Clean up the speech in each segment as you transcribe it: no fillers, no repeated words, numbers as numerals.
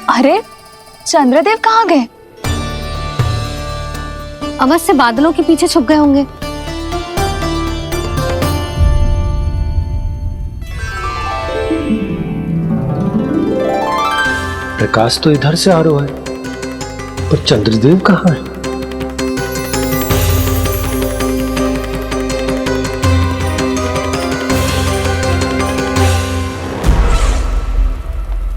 अरे चंद्रदेव कहाँ गए? अवश्य बादलों के पीछे छुप गए होंगे। प्रकाश तो इधर से आ रहा है, पर चंद्रदेव कहाँ है?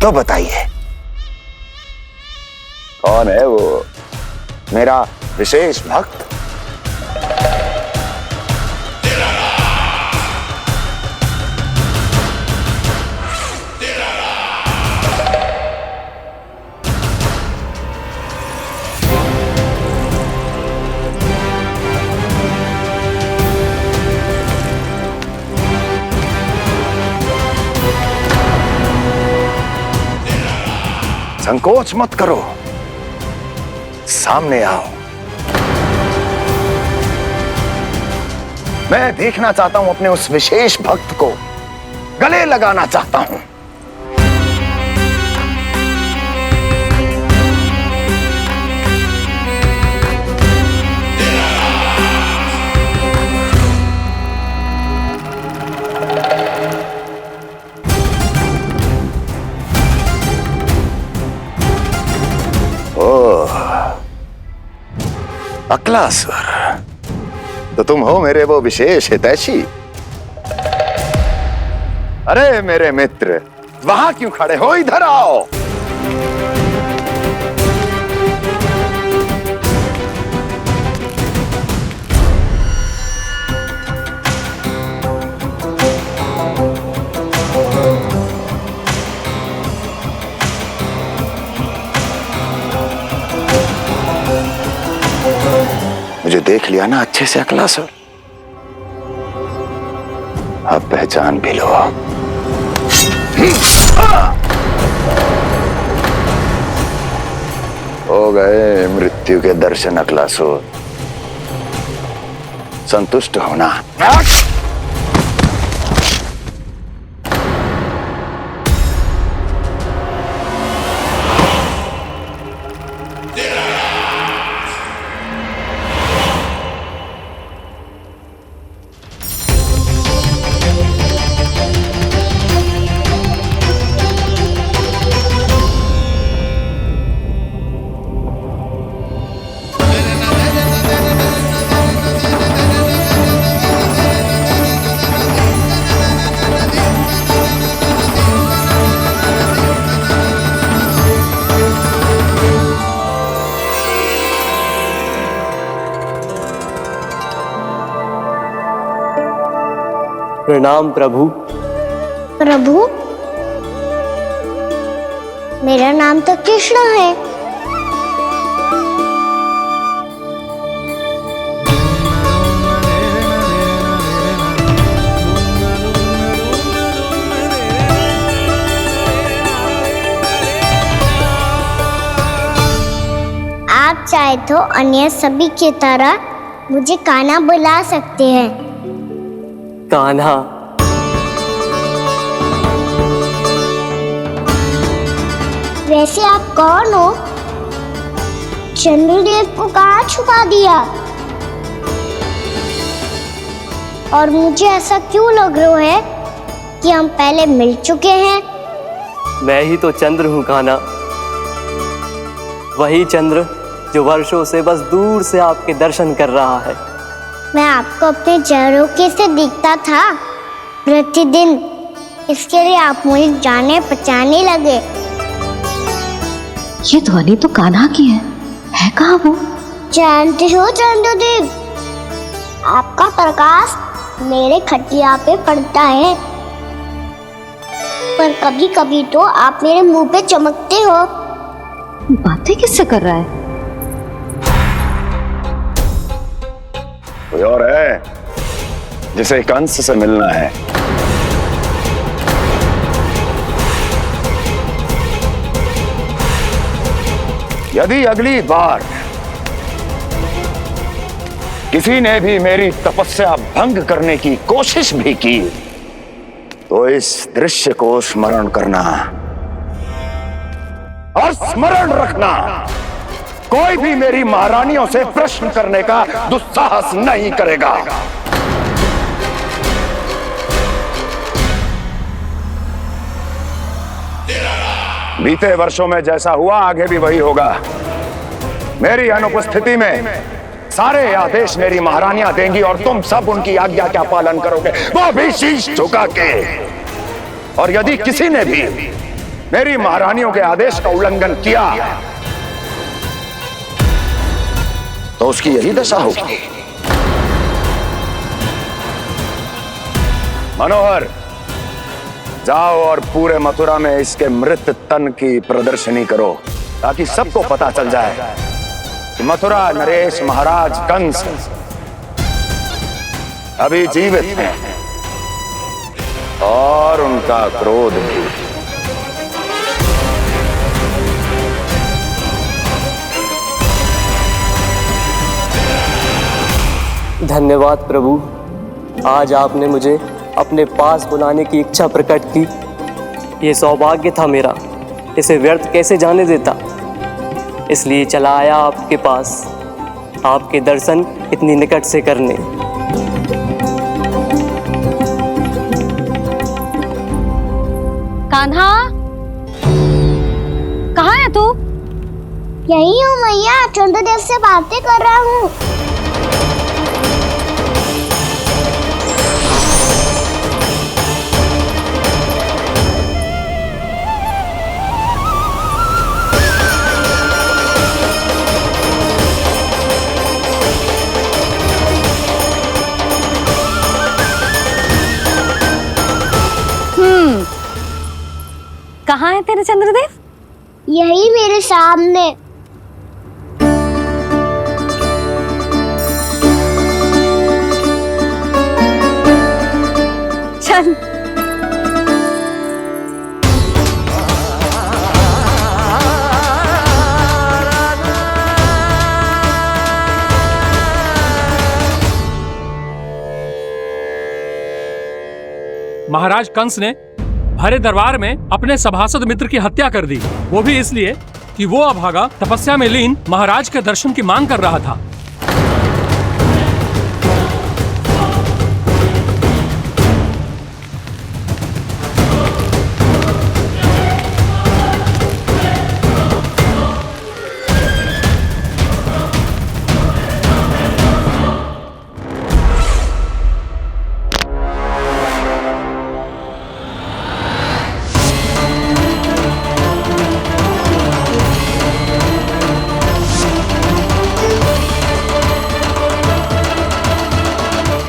तो बताइए कौन है वो मेरा विशेष भक्त? संकोच मत करो, सामने आओ। मैं देखना चाहता हूं अपने उस विशेष भक्त को, गले लगाना चाहता हूं। अक्लासुर, तो तुम हो मेरे वो विशेष हितैषी। अरे मेरे मित्र, वहां क्यों खड़े हो? इधर आओ। मुझे देख लिया ना अच्छे से अक्लासुर? अब पहचान भी लो। हो गए मृत्यु के दर्शन अक्लासुर, संतुष्ट होना। प्रणाम प्रभु। प्रभु, मेरा नाम तो कृष्ण है। आप चाहे तो अन्य सभी की तरह मुझे कान्हा बुला सकते हैं। कान्हा? वैसे आप कौन हो? चंद्रदेव को कहाँ छुपा दिया? और मुझे ऐसा क्यों लग रहा है कि हम पहले मिल चुके हैं? मैं ही तो चंद्र हूँ कान्हा, वही चंद्र जो वर्षों से बस दूर से आपके दर्शन कर रहा है। मैं आपको अपने झरोखे से दिखता था प्रतिदिन, इसके लिए आप मुझे जाने पहचानने लगे। ये ध्वनि तो कान्हा की है कहाँ वो? जानते हो चंद्रदेव, आपका प्रकाश मेरे खटिया पे पड़ता है, पर कभी कभी तो आप मेरे मुंह पे चमकते हो। बातें किससे कर रहा है? कोई और है जिसे कंस से मिलना है? यदि अगली बार किसी ने भी मेरी तपस्या भंग करने की कोशिश भी की तो इस दृश्य को स्मरण करना और स्मरण रखना, कोई भी मेरी महारानियों से प्रश्न करने का दुस्साहस नहीं करेगा। बीते वर्षों में जैसा हुआ आगे भी वही होगा। मेरी अनुपस्थिति में सारे आदेश मेरी महारानियां देंगी और तुम सब उनकी आज्ञा का पालन करोगे, वो भी शीश झुका के। और यदि किसी ने भी मेरी महारानियों के आदेश का उल्लंघन किया तो उसकी यही दशा होगी। मनोहर, जाओ और पूरे मथुरा में इसके मृत तन की प्रदर्शनी करो, ताकि सबको पता चल जाए कि मथुरा नरेश महाराज कंस अभी जीवित हैं और उनका क्रोध भी। धन्यवाद प्रभु, आज आपने मुझे अपने पास बुलाने की इच्छा प्रकट की। ये सौभाग्य था मेरा, इसे व्यर्थ कैसे जाने देता। इसलिए चला आया आपके पास, आपके दर्शन इतनी निकट से करने। कान्हा, कहाँ है तू? यही हूँ मैया, चंद्रदेव से बातें कर रहा हूँ। कहाँ है तेरे चंद्रदेव? यही मेरे सामने। चल। महाराज कंस ने भरे दरबार में अपने सभासद मित्र की हत्या कर दी, वो भी इसलिए कि वो अभागा तपस्या में लीन महाराज के दर्शन की मांग कर रहा था।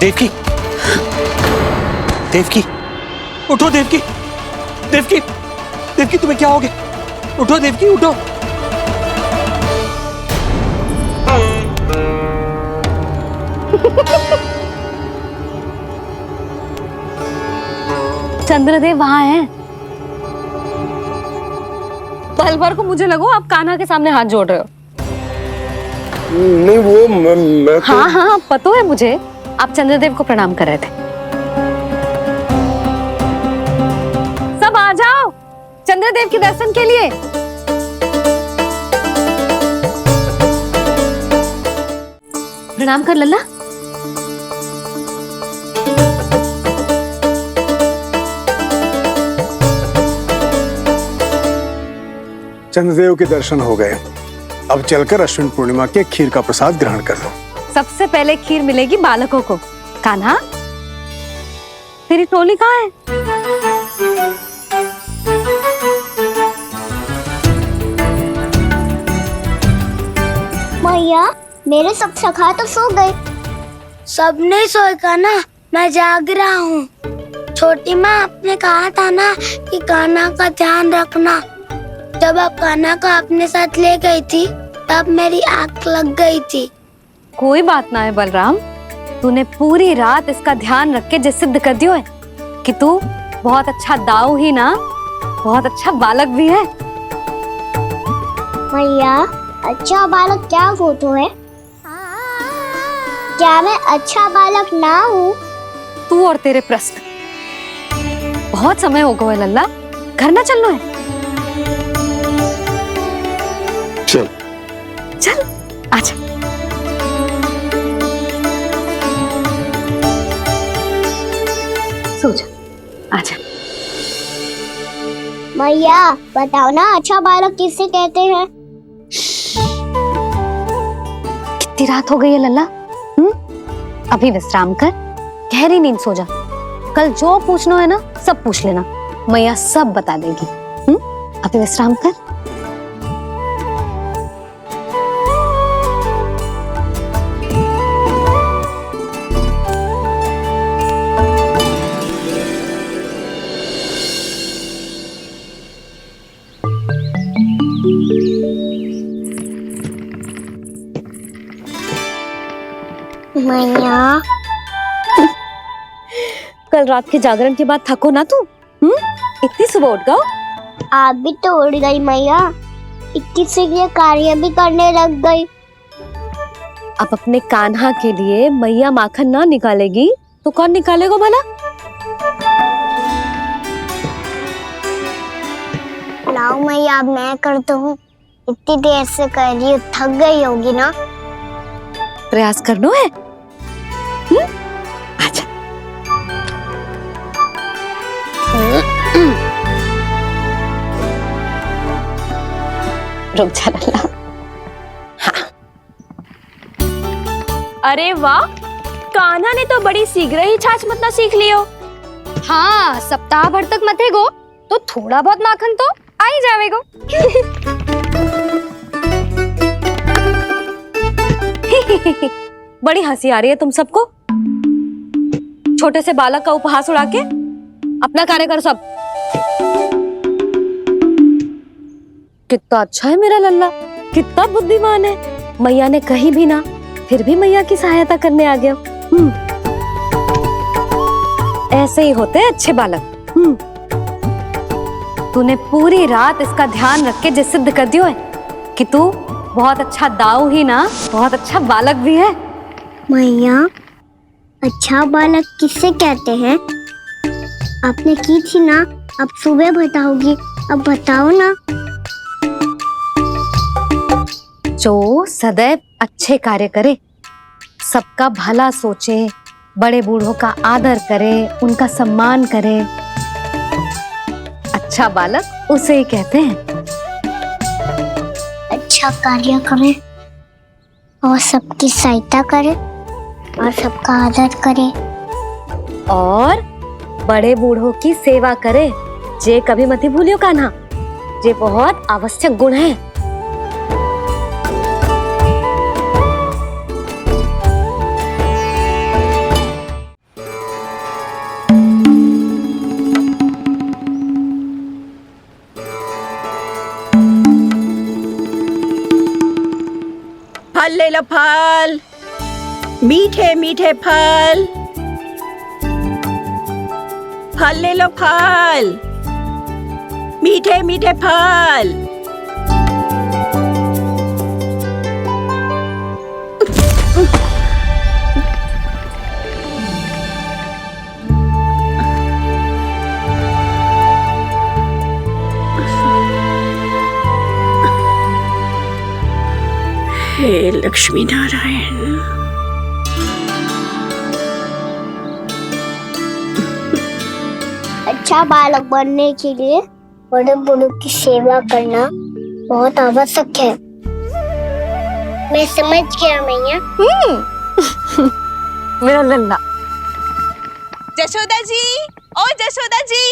देवकी, देवकी, उठो देवकी, देवकी, देवकी तुम्हें क्या हो गया? उठो देवकी, उठो। चंद्रदेव वहाँ हैं। पल भर को मुझे लगो आप कान्हा के सामने हाथ जोड़ रहे हो। नहीं, वो मैं तो... हाँ हाँ, पता है मुझे, आप चंद्रदेव को प्रणाम कर रहे थे। सब आ जाओ चंद्रदेव के दर्शन के लिए। प्रणाम कर लल्ला। चंद्रदेव के दर्शन हो गए, अब चलकर अश्विन पूर्णिमा के खीर का प्रसाद ग्रहण कर लो। सबसे पहले खीर मिलेगी बालकों को। कान्हा, तेरी टोली कहाँ है? मैया, मेरे सब सखा तो सो गए। सब नहीं सोए का ना, मैं जाग रहा हूँ। छोटी माँ, आपने कहा था ना कि कान्हा का ध्यान रखना। जब आप कान्हा को अपने साथ ले गई थी तब मेरी आंख लग गई थी। कोई बात ना है बलराम, तूने पूरी रात इसका ध्यान रख के जो सिद्ध कर दियो है कि तू बहुत अच्छा दाऊ ही ना, बहुत अच्छा बालक भी है। मैया, अच्छा बालक क्या फोटो है? क्या मैं अच्छा बालक ना हूँ? तू और तेरे प्रश्न। बहुत समय हो गया है लल्ला, घर ना चलना है? चल चल आजा। सो जा, आजा। मैया बताओ ना, अच्छा बालक किसे कहते हैं? कितनी रात हो गई है लल्ला? अभी विश्राम कर, गहरी नींद सो जा। कल जो पूछना है ना सब पूछ लेना, मैया सब बता देगी। अभी विश्राम कर। मैया कल रात के जागरण के बाद थको ना तू? इतनी सुबह उठ गओ? आप भी तो उड़ गई मैया, इक्कीस के कार्य भी करने लग गई। अब अपने कान्हा के लिए मैया माखन ना निकालेगी तो कौन निकालेगा भला? लाओ मैया, अब मैं करता हूँ। इतनी देर से कर रही हूँ, थक गई होगी ना? प्रयास करना है। आजा। रुक जा लल्ला। अरे वाह, कान्हा ने तो बड़ी शीघ्र ही छाछ मतना सीख लियो। हाँ, सप्ताह भर तक मतेगो तो थोड़ा बहुत माखन तो आ ही जावेगो। बड़ी हंसी आ रही है तुम सबको। छोटे से बालक का उपहास उड़ा के अपना कार्य करो सब। कितना अच्छा है मेरा लल्ला, कितना बुद्धिमान है। मैया ने कही भी ना, फिर भी मैया की सहायता करने आ गया। ऐसे ही होते हैं अच्छे बालक। तूने पूरी रात इसका ध्यान रख के जे सिद्ध कर दियो है कि तू बहुत अच्छा दाऊ ही ना, बहुत अच्छा बालक भी है। मैया, अच्छा बालक किसे कहते हैं? आपने की थी ना, अब सुबह बताओगी, अब बताओ ना। जो सदैव अच्छे कार्य करे, सबका भला सोचे, बड़े बूढ़ों का आदर करे, उनका सम्मान करे, अच्छा बालक उसे ही कहते हैं। अच्छा कार्य करे और सबकी सहायता करे और सबका आदर करे और बड़े बूढ़ों की सेवा करे, जे कभी मत भूलियो कान्हा, जे बहुत आवश्यक गुण है। फल ले लो, फल, मीठे मीठे फल। फल ले लो, फल, मीठे मीठे फल। हे लक्ष्मी नारायण। अच्छा बालक बनने के लिए बड़े बूढ़ों की सेवा करना बहुत आवश्यक है। मैं समझ गया मैया। मेरा लल्ला। जशोदा जी, ओ जशोदा जी।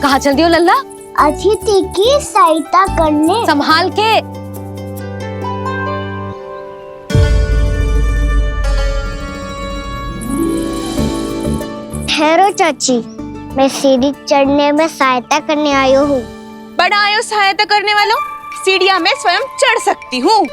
कहाँ चल दियो लल्ला? अतिथि की सहायता करने। संभाल के। ठहरो चाची, मैं सीढ़ी चढ़ने में सहायता करने आई हूँ। बड़ा आयो सहायता करने वालों, सीढ़ियां मैं स्वयं चढ़ सकती हूँ।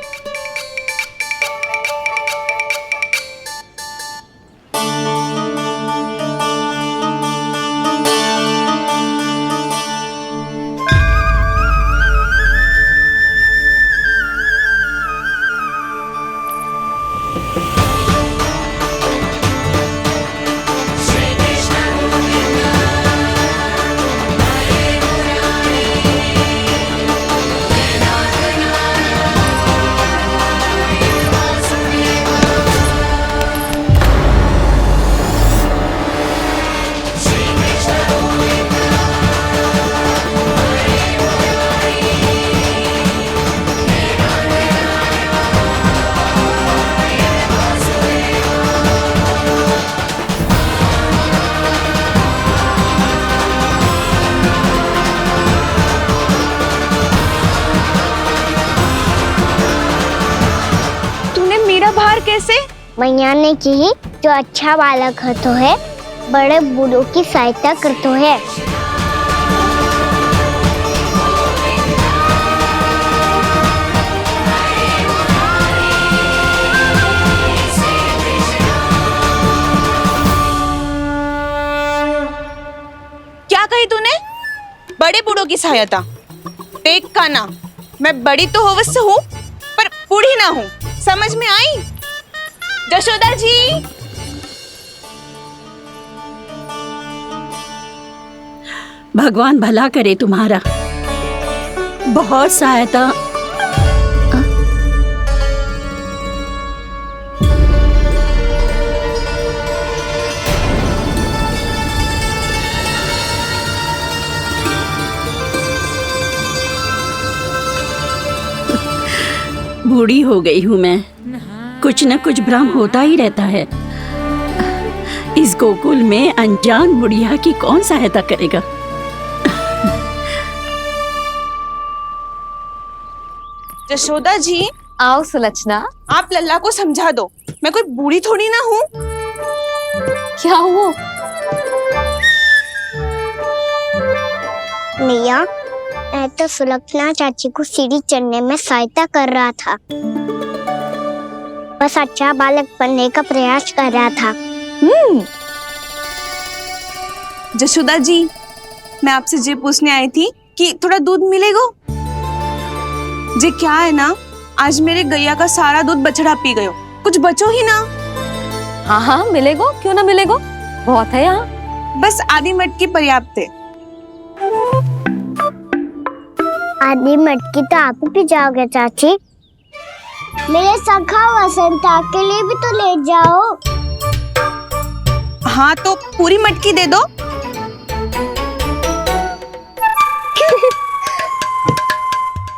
मैया ने की जो अच्छा बालक होतो है बड़े बूढ़ों की सहायता करतो है। क्या कही तूने? बड़े बूढ़ों की सहायता? देख काना, मैं बड़ी तो अवश्य हूँ पर बूढ़ी ना हूँ, समझ में आई? जशोदा जी, भगवान भला करे तुम्हारा। बहुत सहायता। बूढ़ी हो गई हूँ मैं, कुछ न कुछ भ्रम होता ही रहता है। इस गोकुल में अनजान बुढ़िया की कौन सहायता करेगा? जशोदा जी, आओ सुलक्षणा। आप लल्ला को समझा दो, मैं कोई बूढ़ी थोड़ी ना हूँ। क्या हुआ? मैया, मैं तो सुलक्षणा चाची को सीढ़ी चढ़ने में सहायता कर रहा था, बस अच्छा बालक बनने का प्रयास कर रहा था। जशोदा जी, मैं आपसे ये पूछने आई थी कि थोड़ा दूध मिलेगा? जे क्या है ना, आज मेरे गैया का सारा दूध बछड़ा पी गयो, कुछ बचो ही ना। हाँ हाँ मिलेगो, क्यों ना मिलेगो, बहुत है यहाँ। बस आधी मटकी पर्याप्त है। आधी मटकी तो आप ही पी जाओगे चाची, मेरे सखा वसंता के लिए भी तो ले जाओ। हाँ तो पूरी मटकी दे दो।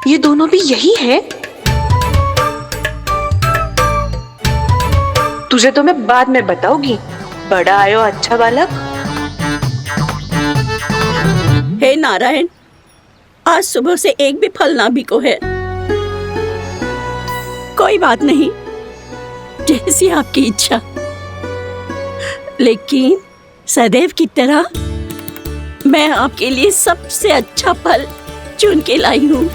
ये दोनों भी यही है? तुझे तो मैं बाद में बताऊंगी, बड़ा आयो अच्छा बालक। हे नारायण, आज सुबह से एक भी फल ना बिको है। कोई बात नहीं, जैसी आपकी इच्छा, लेकिन सदैव की तरह मैं आपके लिए सबसे अच्छा फल चुन के लाई हूँ।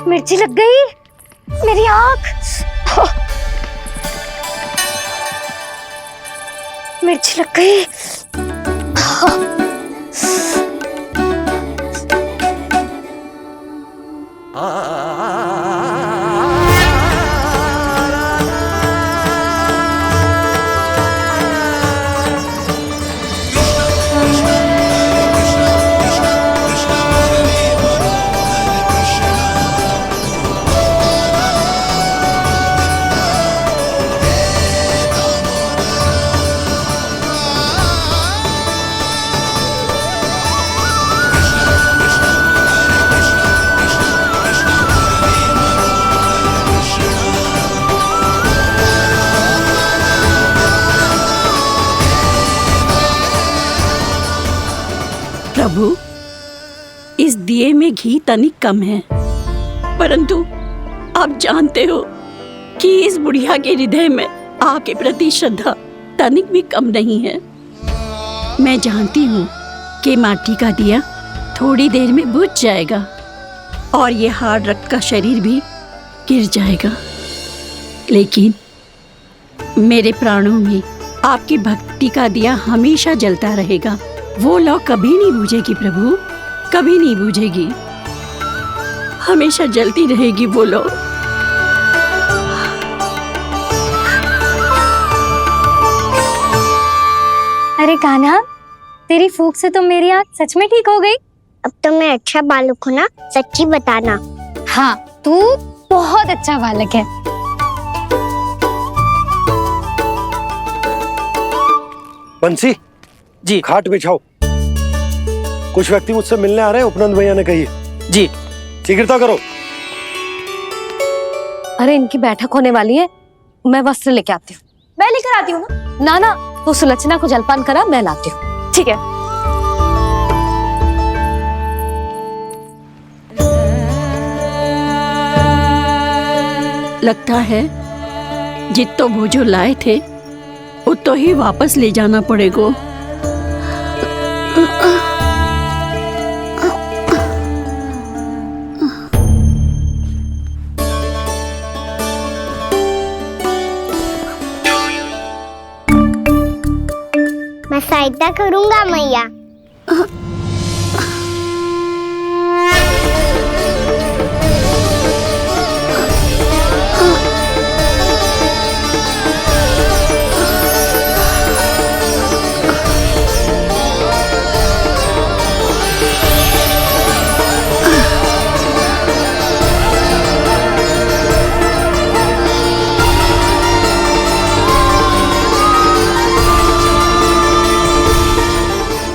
मिर्ची लग गई मेरी आँख। मिर्ची लग गई। प्रभु, इस दिए में घी तनिक कम है, परंतु आप जानते हो कि इस बुढ़िया के हृदय में आपके प्रति श्रद्धा तनिक भी कम नहीं है। मैं जानती हूँ कि माटी का दिया थोड़ी देर में बुझ जाएगा और ये हार्ड रक्त का शरीर भी गिर जाएगा, लेकिन मेरे प्राणों में आपकी भक्ति का दिया हमेशा जलता रहेगा। वो लौ कभी नहीं बुझेगी प्रभु, कभी नहीं बुझेगी, हमेशा जलती रहेगी वो लौ। अरे कान्हा, तेरी फूंक से तो मेरी आँख सच में ठीक हो गई। अब तो मैं अच्छा बालक हूँ ना, सच्ची बताना। हाँ, तू बहुत अच्छा बालक है। बंसी जी खाट बिछाओ। कुछ व्यक्ति मुझसे मिलने आ रहे हैं, उपनंद भैया ने कही है। जी। शीघ्रता करो। अरे इनकी बैठक होने वाली है, मैं वस्त्र लेके आती हूँ। मैं लेकर आती हूँ ना। ना तू सुलक्षणा को जलपान करा, मैं लाती हूँ। ठीक है। लगता है जितो वो जो लाए थे उतो ही वापस ले जाना पड़ेगा। मैं सहायता करूंगा मैया।